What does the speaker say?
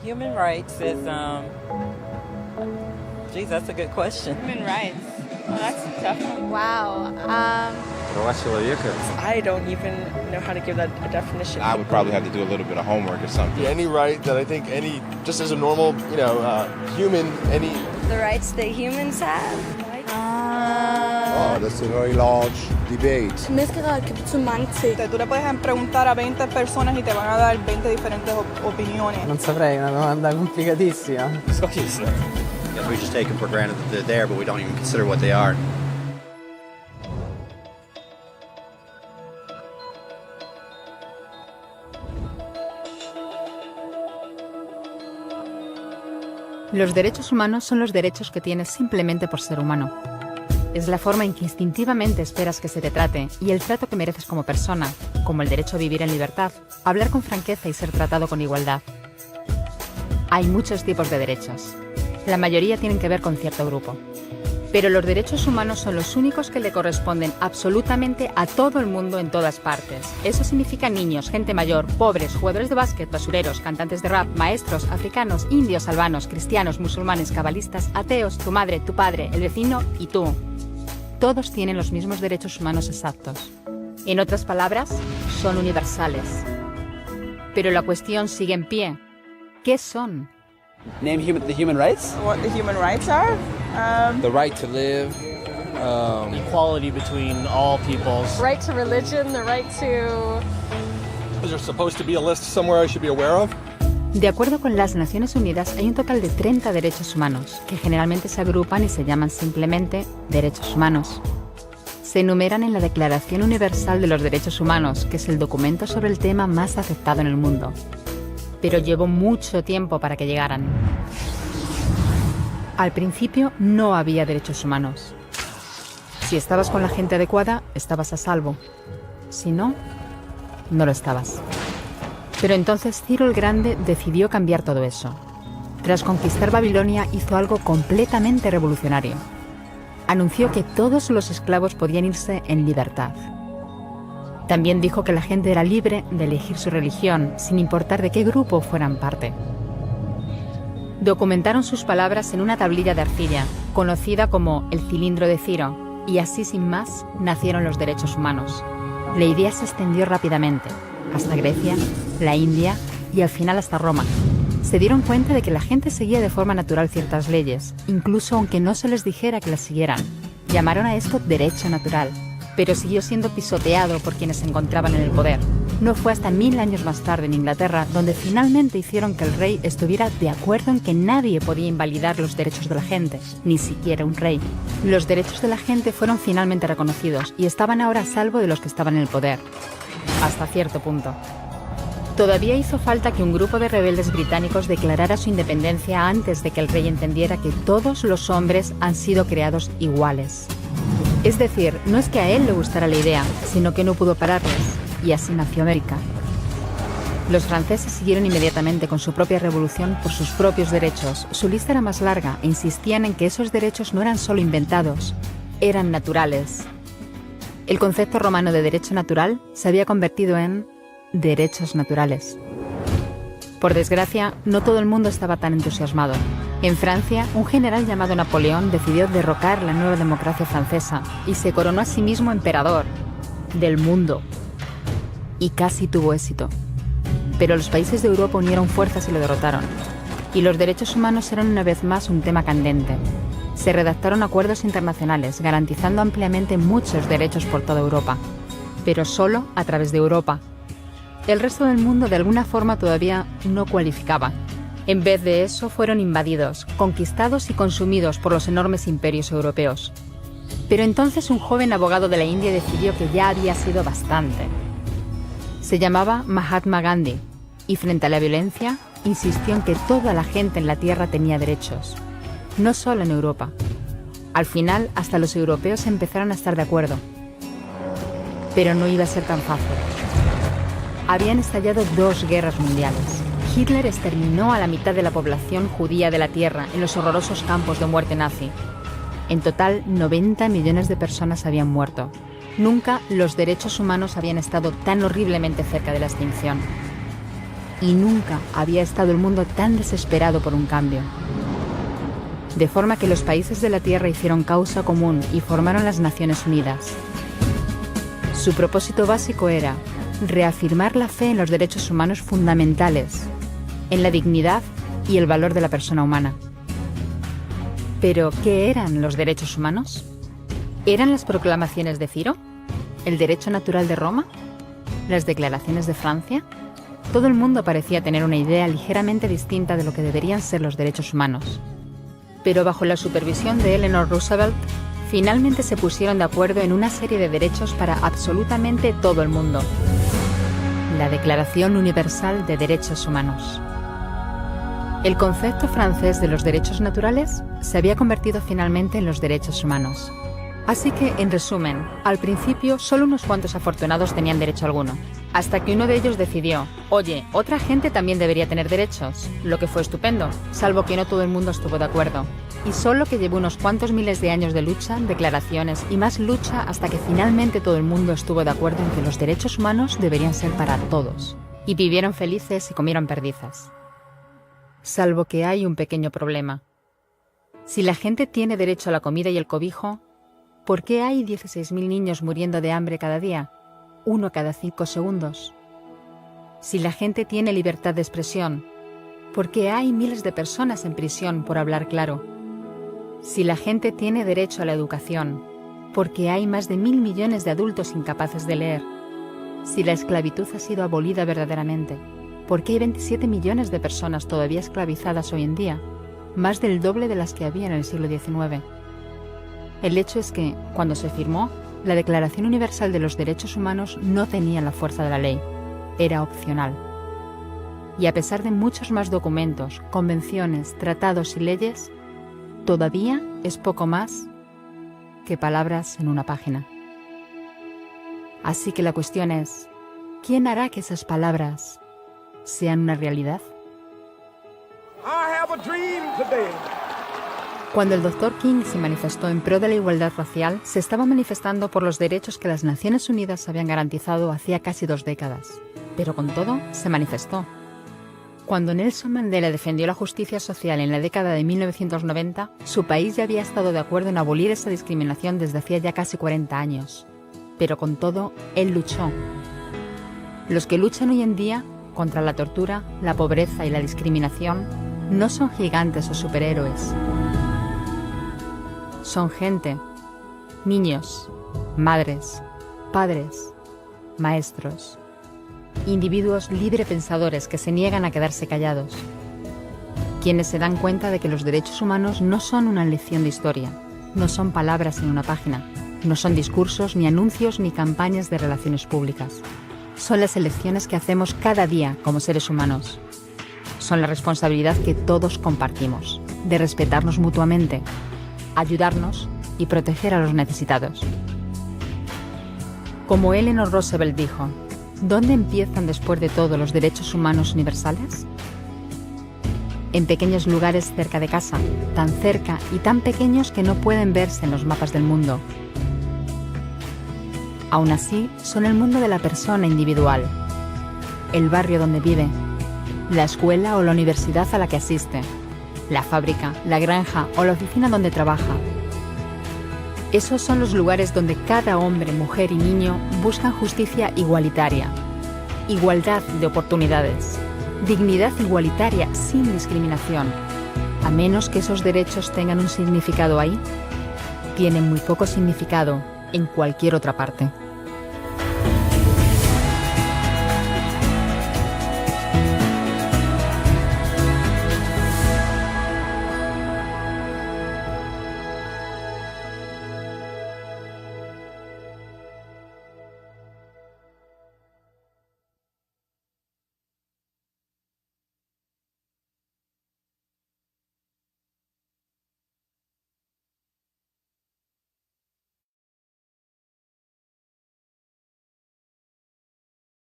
Human rights is, geez, that's a good question. Human rights. Well, that's a tough one. Wow. I don't even know how to give that a definition. I would probably have to do a little bit of homework or something. Any right that I think just as a normal, human, any... The rights that humans have? Oh, that's a very large debate. Tú le puedes preguntar a 20 personas y te van a dar 20 diferentes opiniones. Non saprei, una domanda complicatissima. We just take them for granted that they're there, but we don't even consider what they are. Los derechos humanos son los derechos que tienes simplemente por ser humano. Es la forma en que instintivamente esperas que se te trate y el trato que mereces como persona, como el derecho a vivir en libertad, hablar con franqueza y ser tratado con igualdad. Hay muchos tipos de derechos. La mayoría tienen que ver con cierto grupo. Pero los derechos humanos son los únicos que le corresponden absolutamente a todo el mundo en todas partes. Eso significa niños, gente mayor, pobres, jugadores de básquet, basureros, cantantes de rap, maestros, africanos, indios, albanos, cristianos, musulmanes, cabalistas, ateos, tu madre, tu padre, el vecino y tú. Todos tienen los mismos derechos humanos exactos. En otras palabras, son universales. Pero la cuestión sigue en pie. ¿Qué son? Name the human rights? What the human rights are? The right to live. Equality between all peoples. Right to religion, the right to... Is there supposed to be a list somewhere I should be aware of? De acuerdo con las Naciones Unidas, hay un total de 30 derechos humanos, que generalmente se agrupan y se llaman simplemente derechos humanos. Se enumeran en la Declaración Universal de los Derechos Humanos, que es el documento sobre el tema más aceptado en el mundo. Pero llevó mucho tiempo para que llegaran. Al principio no había derechos humanos. Si estabas con la gente adecuada, estabas a salvo. Si no, no lo estabas. Pero entonces Ciro el Grande decidió cambiar todo eso. Tras conquistar Babilonia, hizo algo completamente revolucionario. Anunció que todos los esclavos podían irse en libertad. También dijo que la gente era libre de elegir su religión, sin importar de qué grupo fueran parte. Documentaron sus palabras en una tablilla de arcilla, conocida como el cilindro de Ciro, y así sin más nacieron los derechos humanos. La idea se extendió rápidamente, hasta Grecia, la India y al final hasta Roma. Se dieron cuenta de que la gente seguía de forma natural ciertas leyes, incluso aunque no se les dijera que las siguieran. Llamaron a esto derecho natural, pero siguió siendo pisoteado por quienes se encontraban en el poder. No fue hasta 1000 años más tarde en Inglaterra donde finalmente hicieron que el rey estuviera de acuerdo en que nadie podía invalidar los derechos de la gente, ni siquiera un rey. Los derechos de la gente fueron finalmente reconocidos y estaban ahora a salvo de los que estaban en el poder. Hasta cierto punto. Todavía hizo falta que un grupo de rebeldes británicos declarara su independencia antes de que el rey entendiera que todos los hombres han sido creados iguales. Es decir, no es que a él le gustara la idea, sino que no pudo pararles, y así nació América. Los franceses siguieron inmediatamente con su propia revolución por sus propios derechos. Su lista era más larga e insistían en que esos derechos no eran solo inventados, eran naturales. El concepto romano de derecho natural se había convertido en derechos naturales. Por desgracia, no todo el mundo estaba tan entusiasmado. En Francia, un general llamado Napoleón decidió derrocar la nueva democracia francesa y se coronó a sí mismo emperador del mundo. Y casi tuvo éxito. Pero los países de Europa unieron fuerzas y lo derrotaron. Y los derechos humanos eran una vez más un tema candente. Se redactaron acuerdos internacionales garantizando ampliamente muchos derechos por toda Europa, pero solo a través de Europa. El resto del mundo de alguna forma todavía no cualificaba. En vez de eso fueron invadidos, conquistados y consumidos por los enormes imperios europeos. Pero entonces un joven abogado de la India decidió que ya había sido bastante. Se llamaba Mahatma Gandhi y frente a la violencia insistió en que toda la gente en la tierra tenía derechos, no solo en Europa. Al final hasta los europeos empezaron a estar de acuerdo. Pero no iba a ser tan fácil. Habían estallado 2 guerras mundiales. Hitler exterminó a la mitad de la población judía de la Tierra en los horrorosos campos de muerte nazi. En total, 90 millones de personas habían muerto. Nunca los derechos humanos habían estado tan horriblemente cerca de la extinción. y nunca había estado el mundo tan desesperado por un cambio. De forma que los países de la Tierra hicieron causa común y formaron las Naciones Unidas. Su propósito básico era reafirmar la fe en los derechos humanos fundamentales, en la dignidad y el valor de la persona humana. ¿Pero qué eran los derechos humanos? ¿Eran las proclamaciones de Ciro? ¿El derecho natural de Roma? ¿Las declaraciones de Francia? Todo el mundo parecía tener una idea ligeramente distinta de lo que deberían ser los derechos humanos. Pero bajo la supervisión de Eleanor Roosevelt, finalmente se pusieron de acuerdo en una serie de derechos para absolutamente todo el mundo. La Declaración Universal de Derechos Humanos. El concepto francés de los derechos naturales se había convertido finalmente en los derechos humanos. Así que, en resumen, al principio solo unos cuantos afortunados tenían derecho alguno, hasta que uno de ellos decidió, oye, otra gente también debería tener derechos, lo que fue estupendo, salvo que no todo el mundo estuvo de acuerdo. Y solo que llevó unos cuantos miles de años de lucha, declaraciones y más lucha hasta que finalmente todo el mundo estuvo de acuerdo en que los derechos humanos deberían ser para todos. Y vivieron felices y comieron perdices. Salvo que hay un pequeño problema. Si la gente tiene derecho a la comida y el cobijo, ¿por qué hay 16.000 niños muriendo de hambre cada día? 1 cada 5 segundos. Si la gente tiene libertad de expresión, ¿por qué hay miles de personas en prisión por hablar claro? Si la gente tiene derecho a la educación, ¿por qué hay más de 1.000 millones de adultos incapaces de leer? Si la esclavitud ha sido abolida verdaderamente, ¿por qué hay 27 millones de personas todavía esclavizadas hoy en día? Más del doble de las que había en el siglo XIX. El hecho es que, cuando se firmó, la Declaración Universal de los Derechos Humanos no tenía la fuerza de la ley. Era opcional. Y a pesar de muchos más documentos, convenciones, tratados y leyes, todavía es poco más que palabras en una página. Así que la cuestión es, ¿quién hará que esas palabras sean una realidad? Cuando el Dr. King se manifestó en pro de la igualdad racial, se estaba manifestando por los derechos que las Naciones Unidas habían garantizado hacía casi 2 décadas. Pero con todo, se manifestó. Cuando Nelson Mandela defendió la justicia social en la década de 1990, su país ya había estado de acuerdo en abolir esa discriminación desde hacía ya casi 40 años. Pero con todo, él luchó. Los que luchan hoy en día contra la tortura, la pobreza y la discriminación no son gigantes o superhéroes. Son gente, niños, madres, padres, maestros, individuos librepensadores que se niegan a quedarse callados, quienes se dan cuenta de que los derechos humanos no son una lección de historia, no son palabras en una página, no son discursos, ni anuncios, ni campañas de relaciones públicas. Son las elecciones que hacemos cada día como seres humanos. Son la responsabilidad que todos compartimos, de respetarnos mutuamente, ayudarnos y proteger a los necesitados. Como Eleanor Roosevelt dijo, ¿dónde empiezan después de todo los derechos humanos universales? En pequeños lugares cerca de casa, tan cerca y tan pequeños que no pueden verse en los mapas del mundo. Aún así, son el mundo de la persona individual, el barrio donde vive, la escuela o la universidad a la que asiste, la fábrica, la granja o la oficina donde trabaja. Esos son los lugares donde cada hombre, mujer y niño buscan justicia igualitaria, igualdad de oportunidades, dignidad igualitaria sin discriminación. A menos que esos derechos tengan un significado ahí, tienen muy poco significado en cualquier otra parte.